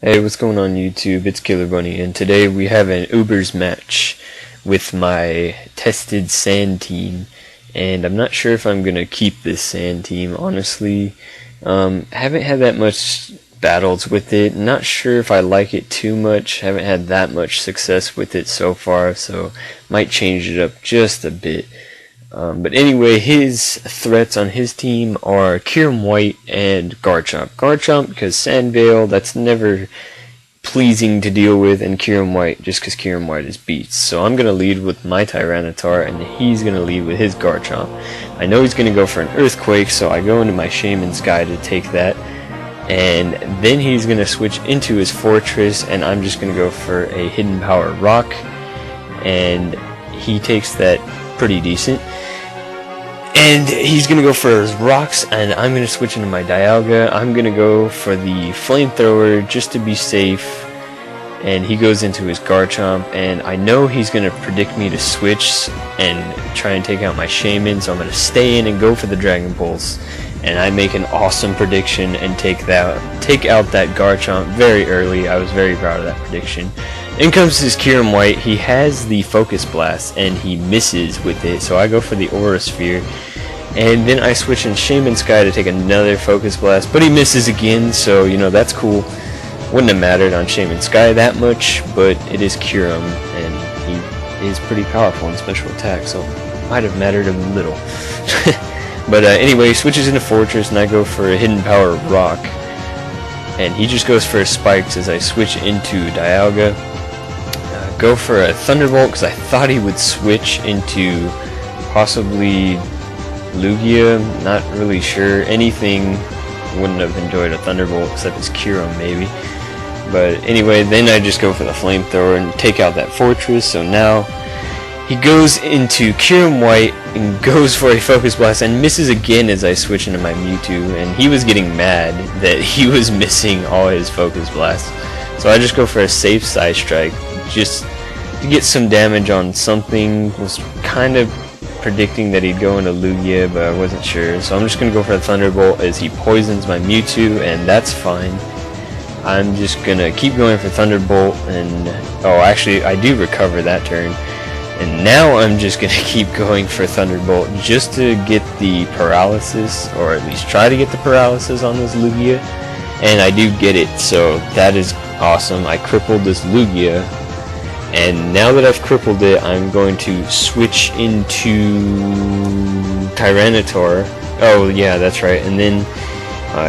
Hey, what's going on YouTube? It's Killer Bunny, and today we have an Ubers match with my tested sand team, and I'm not sure if I'm gonna keep this sand team, honestly. Haven't had that much battles with it, not sure if I like it too much, haven't had that much success with it so far, so might change it up just a bit. But anyway, his threats on his team are Kieran White and Garchomp. Garchomp because Sandvale, that's never pleasing to deal with, and Kieran White just because Kieran White is beats. So I'm going to lead with my Tyranitar, and he's going to lead with his Garchomp. I know he's going to go for an Earthquake, so I go into my Shaman Sky to take that. And then he's going to switch into his Fortress, and I'm just going to go for a Hidden Power Rock. And he takes that pretty decent. And he's going to go for his rocks, and I'm going to switch into my Dialga. I'm going to go for the Flamethrower just to be safe. And he goes into his Garchomp, and I know he's going to predict me to switch and try and take out my Shaman, so I'm going to stay in and go for the Dragon Pulse. And I make an awesome prediction and take out that Garchomp very early. I was very proud of that prediction. In comes his Kieran White. He has the Focus Blast and he misses with it, so I go for the Aura Sphere. And then I switch in Shaman Sky to take another Focus Blast, but he misses again, so you know, that's cool. Wouldn't have mattered on Shaman Sky that much, but it is Kieran and he is pretty powerful in special attack, so might have mattered a little. But anyway, he switches into Fortress and I go for a Hidden Power Rock. And he just goes for spikes as I switch into Dialga. Go for a Thunderbolt because I thought he would switch into possibly Lugia. Not really sure. Anything, wouldn't have enjoyed a Thunderbolt except his Kieran maybe. But anyway, then I just go for the Flamethrower and take out that Fortress. So now he goes into Kieran White and goes for a Focus Blast and misses again as I switch into my Mewtwo, and he was getting mad that he was missing all his Focus Blasts. So I just go for a safe Side Strike just to get some damage on something. Was kind of predicting that he'd go into Lugia, but I wasn't sure. So I'm just going to go for a Thunderbolt as he poisons my Mewtwo, and that's fine. I'm just going to keep going for Thunderbolt, and oh, actually I do recover that turn. And now I'm just going to keep going for Thunderbolt just to get the paralysis, or at least try to get the paralysis on this Lugia. And I do get it, so that is awesome. I crippled this Lugia. And now that I've crippled it, I'm going to switch into Tyranitar. Oh yeah, that's right. And then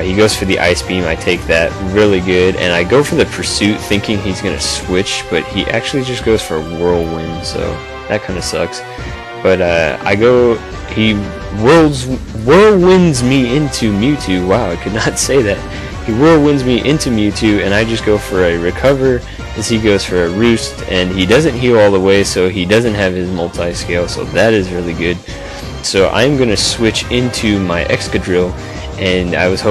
he goes for the Ice Beam. I take that really good. And I go for the Pursuit thinking he's going to switch, but he actually just goes for Whirlwind, so that kind of sucks. But he whirlwinds me into Mewtwo. Wow, I could not say that. He whirlwinds me into Mewtwo, and I just go for a Recover as he goes for a Roost, and he doesn't heal all the way, so he doesn't have his multi-scale, so that is really good. So I'm going to switch into my Excadrill, and I was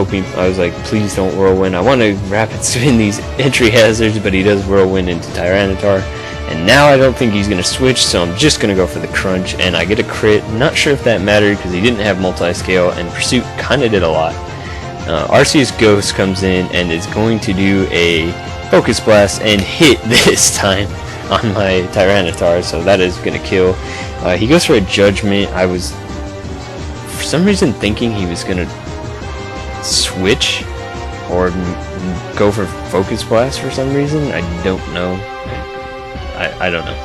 like, please don't Whirlwind. I want to Rapid Spin these entry hazards, but he does Whirlwind into Tyranitar. And now I don't think he's going to switch, so I'm just going to go for the Crunch, and I get a crit. Not sure if that mattered because he didn't have multi-scale, and Pursuit kind of did a lot. Arceus Ghost comes in and is going to do a Focus Blast and hit this time on my Tyranitar, so that is going to kill. He goes for a Judgment. I was, for some reason, thinking he was going to switch or go for Focus Blast for some reason. I don't know. I don't know.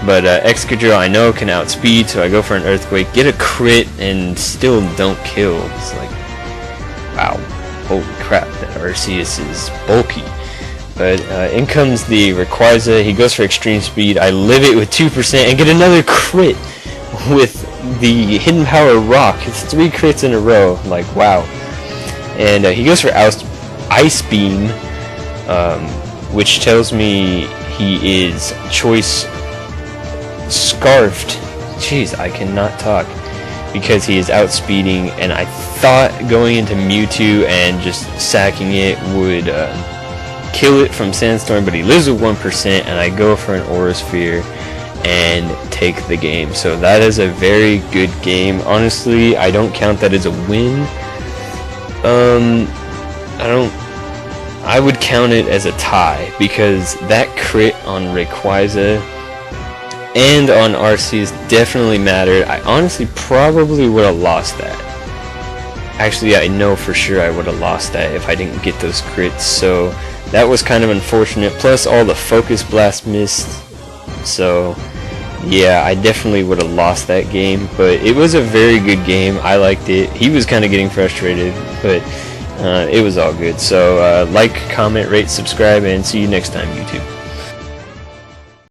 But Excadrill I know can outspeed, so I go for an Earthquake, get a crit, and still don't kill. It's like, wow, holy crap, that Arceus is bulky. But in comes the Rayquaza. He goes for Extreme Speed. I live it with 2% and get another crit with the Hidden Power Rock. It's 3 crits in a row. Like, wow. And he goes for Ice Beam, which tells me he is Choice Scarfed. Jeez, I cannot talk. Because he is outspeeding, and I thought going into Mewtwo and just sacking it would kill it from Sandstorm, but he lives with 1%, and I go for an Aura Sphere and take the game. So that is a very good game. Honestly, I don't count that as a win. I don't I would count it as a tie, because that crit on Rayquaza and on Arceus definitely mattered. I honestly probably would have lost that. Actually, I know for sure I would have lost that if I didn't get those crits, so that was kind of unfortunate. Plus all the Focus Blast missed, so yeah, I definitely would have lost that game, but it was a very good game. I liked it. He was kind of getting frustrated, but it was all good. So like, comment, rate, subscribe, and see you next time, YouTube.